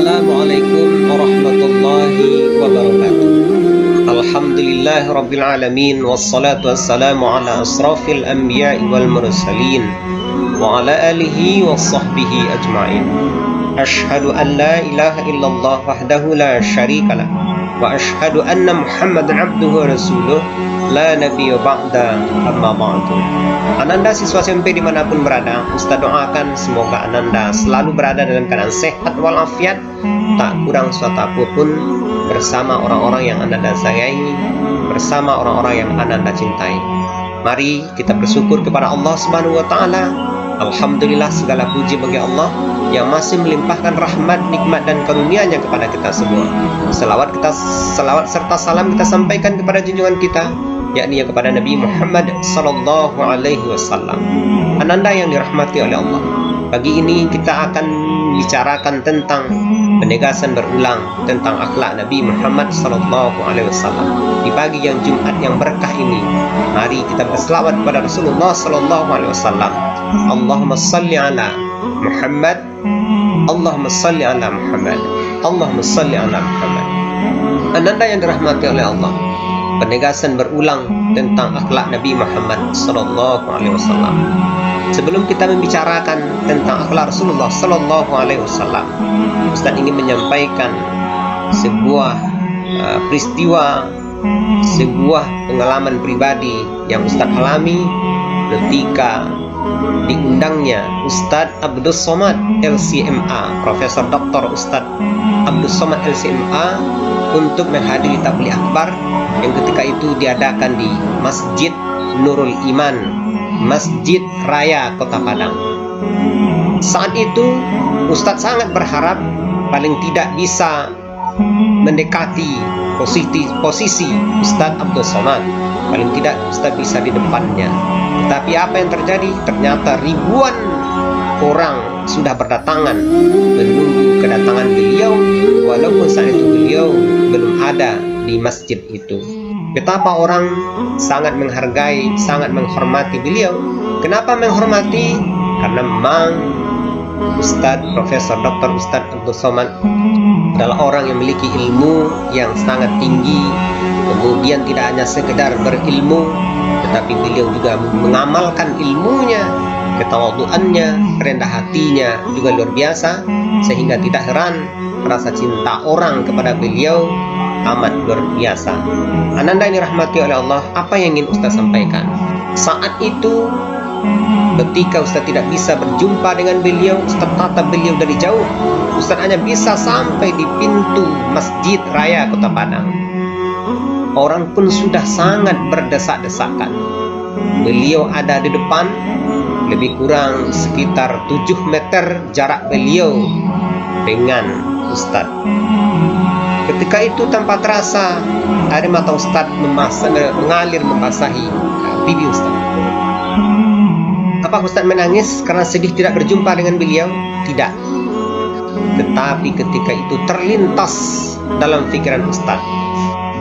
Assalamualaikum warahmatullahi wabarakatuh. Alhamdulillahi rabbil alamin, wassalatu wassalamu ala asrafil anbiya'i wal mursalin wa ala alihi wa sahbihi ajma'in. Ashhadu an la ilaha illallah wahdahu la syarikalah wa ashhadu anna Muhammadan abduhu wa rasuluh la nabiyya ba'da, amma ba'du. Ananda siswa SMP dimanapun berada, Ustaz doakan semoga Ananda selalu berada dalam keadaan sehat walafiat, tak kurang suatu apapun, bersama orang-orang yang Ananda sayangi, bersama orang-orang yang Ananda cintai. Mari kita bersyukur kepada Allah Subhanahu wa taala. Alhamdulillah, segala puji bagi Allah yang masih melimpahkan rahmat, nikmat dan karunia-Nya kepada kita semua. Selawat serta salam kita sampaikan kepada junjungan kita, yakni kepada Nabi Muhammad sallallahu alaihi wasallam. Ananda yang dirahmati oleh Allah, pagi ini kita akan bicarakan tentang penegasan berulang tentang akhlak Nabi Muhammad sallallahu alaihi wasallam. Di pagi yang Jumat yang berkah ini, mari kita berselawat kepada Rasulullah sallallahu alaihi wasallam. Allahumma salli ala Muhammad, Allahumma salli ala Muhammad, Allahumma salli ala Muhammad. Ananda yang dirahmati oleh Allah, penegasan berulang tentang akhlak Nabi Muhammad sallallahu alaihi wasallam. Sebelum kita membicarakan tentang akhlak Rasulullah sallallahu alaihi wasallam, Ustaz ingin menyampaikan sebuah peristiwa, sebuah pengalaman pribadi yang Ustaz alami ketika diundangnya Ustaz Abdul Somad LCMA, Profesor Dr. Ustaz Abdul Somad LCMA untuk menghadiri tabligh akbar yang ketika itu diadakan di Masjid Nurul Iman, Masjid Raya Kota Padang. Saat itu Ustaz sangat berharap paling tidak bisa mendekati posisi Ustaz Abdul Somad, paling tidak Ustaz bisa di depannya. Tetapi apa yang terjadi? Ternyata ribuan orang sudah berdatangan menunggu kedatangan beliau, walaupun saat itu beliau belum ada di masjid itu. Betapa orang sangat menghargai, sangat menghormati beliau. Kenapa menghormati? Karena memang Ustadz Profesor Dr. Ustadz Abdul Somad adalah orang yang memiliki ilmu yang sangat tinggi. Kemudian tidak hanya sekedar berilmu, tetapi beliau juga mengamalkan ilmunya, ketawaduannya, rendah hatinya juga luar biasa, sehingga tidak heran rasa cinta orang kepada beliau amat luar biasa. Ananda yang dirahmati oleh Allah, apa yang ingin Ustaz sampaikan? Saat itu ketika Ustaz tidak bisa berjumpa dengan beliau, Ustaz tatap beliau dari jauh. Ustaz hanya bisa sampai di pintu Masjid Raya Kota Padang. Orang pun sudah sangat berdesak-desakan. Beliau ada di depan, lebih kurang sekitar 7 meter jarak beliau dengan Ustaz. Ketika itu tanpa terasa air mata Ustaz mengalir membasahi pipi Ustaz. Apa Ustaz menangis karena sedih tidak berjumpa dengan beliau? Tidak. Tetapi ketika itu terlintas dalam pikiran Ustaz,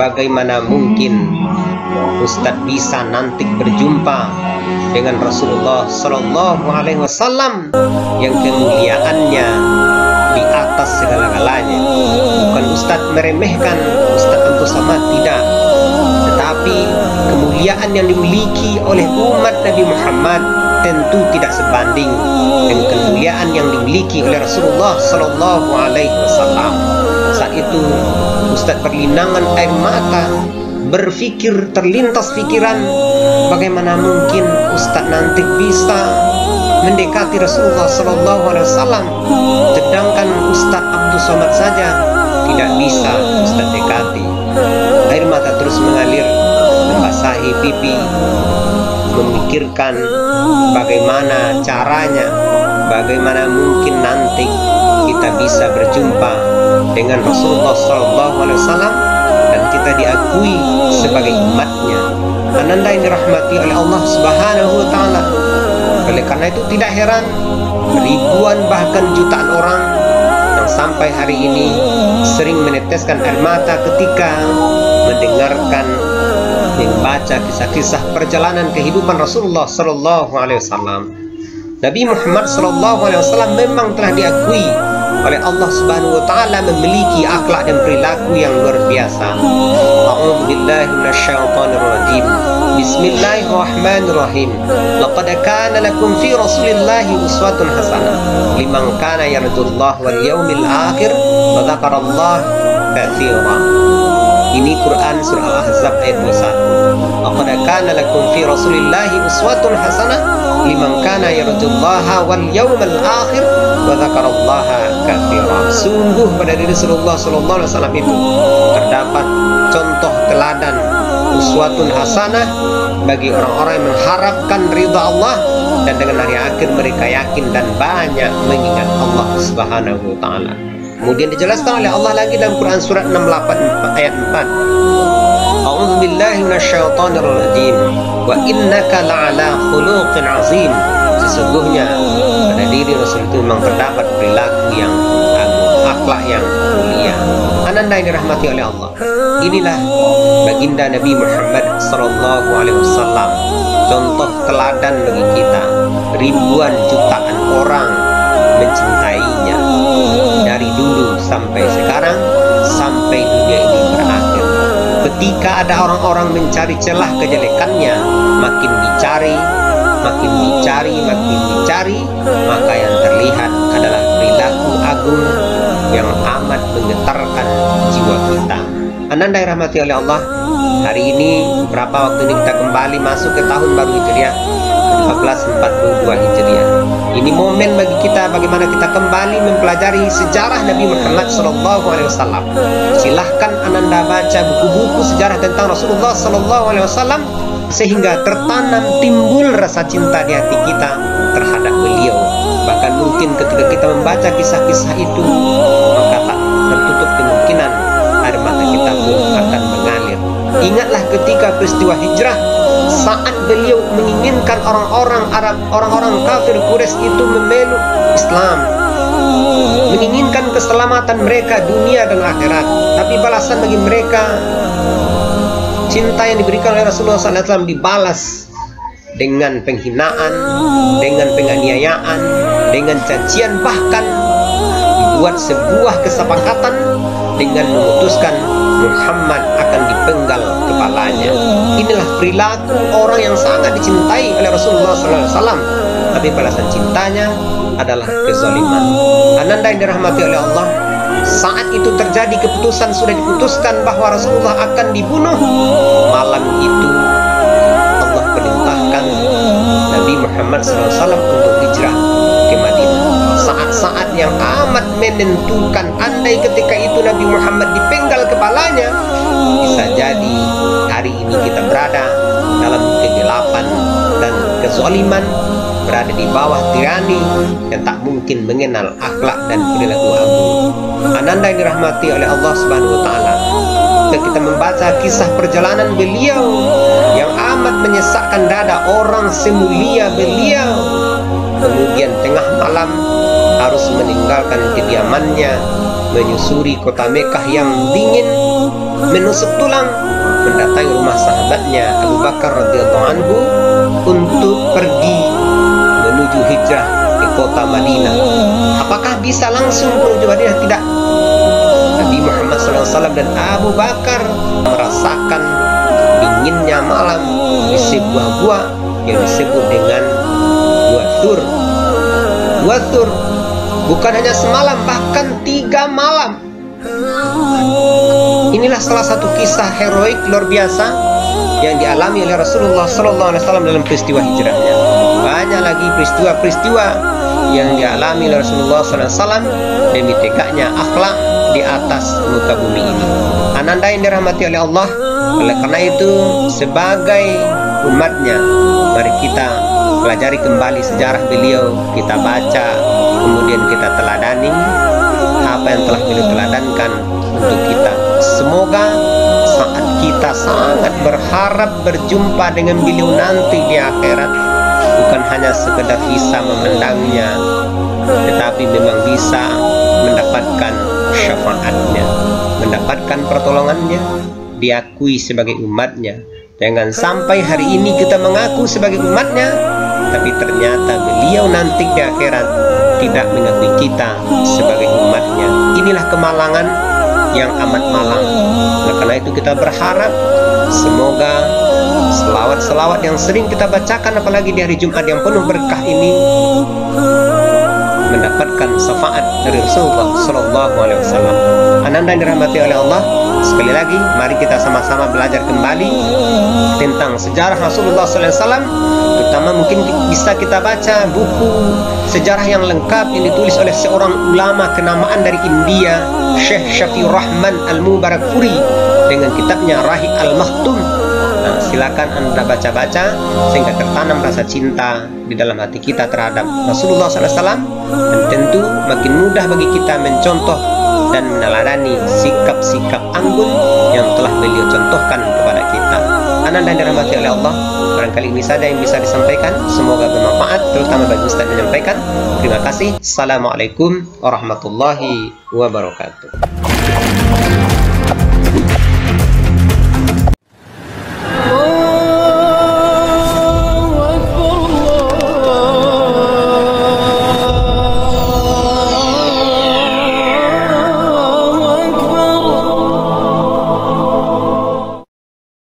bagaimana mungkin Ustaz bisa nanti berjumpa dengan Rasulullah sallallahu alaihi wasallam yang kemuliaannya di atas segala-galanya. Bukan Ustaz meremehkan Ustaz Abdul Somad, tidak, tetapi kemuliaan yang dimiliki oleh umat Nabi Muhammad tentu tidak sebanding dengan kemuliaan yang dimiliki oleh Rasulullah sallallahu alaihi wasallam. Saat itu Ustaz berlinangan air mata, berpikir, terlintas pikiran, bagaimana mungkin Ustaz nanti bisa mendekati Rasulullah sallallahu alaihi wasallam, sedangkan Ustaz Abdul Somad saja tidak bisa Ustaz dekati. Air mata terus mengalir membasahi pipi, memikirkan bagaimana caranya, bagaimana mungkin nanti kita bisa berjumpa dengan Rasulullah SAW dan kita diakui sebagai umatnya. Ananda yang dirahmati oleh Allah Subhanahu wa taala. Oleh karena itu tidak heran ribuan bahkan jutaan orang yang sampai hari ini sering meneteskan air mata ketika mendengarkan, membaca kisah-kisah perjalanan kehidupan Rasulullah sallallahu alaihi wasallam. Nabi Muhammad sallallahu alaihi wasallam memang telah diakui oleh Allah Subhanahu wa taala memiliki akhlak dan perilaku yang luar biasa. A'udzubillahi minasyaitonir rajim. Bismillahirrahmanirrahim. Laqad kana lakum fi Rasulillahi uswatun hasanah liman kana yarjullaha wal yawmil akhir wa dzakarallaha katsira. Ini Quran surah Al-Ahzab ayat 21. Laqad kana lakum fi Rasulillahi uswatun hasanah liman kana yarjullaha wal yawmal akhir wa dzakarallaha katsira. Sungguh pada diri Rasulullah sallallahu alaihi wasallam itu terdapat contoh teladan uswatun hasanah bagi orang-orang yang mengharapkan ridha Allah dan dengan hari akhir mereka yakin dan banyak mengingat Allah Subhanahu wa taala. Kemudian dijelaskan oleh Allah lagi dalam Quran surat 68 ayat 4. A'udzubillahi minasyaitonir rajim. Wa innaka la'ala khuluqin azim. Sesungguhnya pada diri Rasul itu memang terdapat perilaku yang agung, akhlak yang mulia. Ananda yang dirahmati oleh Allah. Inilah baginda Nabi Muhammad sallallahu alaihi wasallam, contoh teladan bagi kita. Ribuan jutaan orang mencintainya dari dulu sampai sekarang, sampai dunia ini berakhir. Ketika ada orang-orang mencari celah kejelekannya, makin dicari, makin dicari, makin dicari, maka yang terlihat adalah perilaku agung yang amat menggetarkan jiwa kita. Ananda yang rahmati oleh Allah, hari ini berapa waktu ini kita kembali masuk ke tahun baru Hijriah 1442 Hijriah. Ini momen bagi kita bagaimana kita kembali mempelajari sejarah Nabi Muhammad SAW. Silahkan Ananda baca buku-buku sejarah tentang Rasulullah SAW sehingga tertanam timbul rasa cinta di hati kita terhadap beliau. Bahkan mungkin ketika kita membaca kisah-kisah itu, maka tak tertutup kemungkinan air mata kita pun akan mengalir. Ingatlah ketika peristiwa hijrah, saat beliau menginginkan orang-orang Arab, orang-orang kafir Quraisy itu memeluk Islam, menginginkan keselamatan mereka dunia dan akhirat. Tapi balasan bagi mereka, cinta yang diberikan oleh Rasulullah SAW dibalas dengan penghinaan, dengan penganiayaan, dengan cacian, bahkan dibuat sebuah kesepakatan dengan memutuskan Muhammad akan dipenggal kepalanya. Inilah perilaku orang yang sangat dicintai oleh Rasulullah SAW, tapi balasan cintanya adalah kezaliman. Ananda yang dirahmati oleh Allah, saat itu terjadi keputusan, sudah diputuskan bahwa Rasulullah akan dibunuh. Malam itu Allah perintahkan Nabi Muhammad SAW untuk hijrah ke Madinah. Saat-saat yang amat menentukan. Andai ketika itu Nabi Muhammad dipenggal kepalanya, bisa jadi hari ini kita berada dalam kegelapan dan kezaliman, berada di bawah tirani yang tak mungkin mengenal akhlak dan perilaku agung. Ananda yang dirahmati oleh Allah Subhanahu wa taala, kita membaca kisah perjalanan beliau yang amat menyesakkan dada orang semulia beliau. Kemudian tengah malam harus meninggalkan kediamannya, menyusuri kota Mekah yang dingin, menusuk tulang, mendatangi rumah sahabatnya Abu Bakar radhiyallahu anhu untuk pergi menuju hijrah ke kota Madinah. Apakah bisa langsung menuju Madinah? Tidak. Nabi Muhammad SAW dan Abu Bakar merasakan dinginnya malam di sebuah gua yang disebut dengan Gua Thur. Gua Thur bukan hanya semalam, bahkan 3 malam. Inilah salah satu kisah heroik luar biasa yang dialami oleh Rasulullah SAW dalam peristiwa hijrahnya. Banyak lagi peristiwa-peristiwa yang dialami oleh Rasulullah SAW demi tegaknya akhlak di atas muka bumi ini. Ananda yang dirahmati oleh Allah, oleh karena itu sebagai umatnya, mari kita pelajari kembali sejarah beliau, kita baca, kemudian kita teladani apa yang telah beliau teladankan untuk kita. Semoga saat kita sangat berharap berjumpa dengan beliau nanti di akhirat, bukan hanya sekedar bisa memandangnya, tetapi memang bisa mendapatkan syafaatnya, mendapatkan pertolongannya, diakui sebagai umatnya. Jangan sampai hari ini kita mengaku sebagai umatnya, tapi ternyata beliau nanti di akhirat tidak mengakui kita sebagai umatnya. Inilah kemalangan yang amat malang. Oleh karena itu kita berharap semoga selawat-selawat yang sering kita bacakan, apalagi di hari Jumat yang penuh berkah ini, mendapatkan syafaat dari Rasulullah Sallallahu Alaihi Wasallam. Ananda yang dirahmati oleh Allah, sekali lagi mari kita sama-sama belajar kembali tentang sejarah Rasulullah Sallallahu Alaihi Wasallam. Terutama mungkin bisa kita baca buku sejarah yang lengkap yang ditulis oleh seorang ulama kenamaan dari India, Syekh Syafiur Rahman Al-Mubarakfuri, dengan kitabnya Rahi Al-Maktum. Nah, silakan Anda baca-baca sehingga tertanam rasa cinta di dalam hati kita terhadap Rasulullah SAW, dan tentu makin mudah bagi kita mencontoh dan meneladani sikap-sikap anggun yang telah beliau contohkan kepada kita. Ananda dirahmati oleh Allah, barangkali ini saja yang bisa disampaikan. Semoga bermanfaat, terutama bagi Ustaz menyampaikan. Terima kasih. Assalamualaikum warahmatullahi wabarakatuh.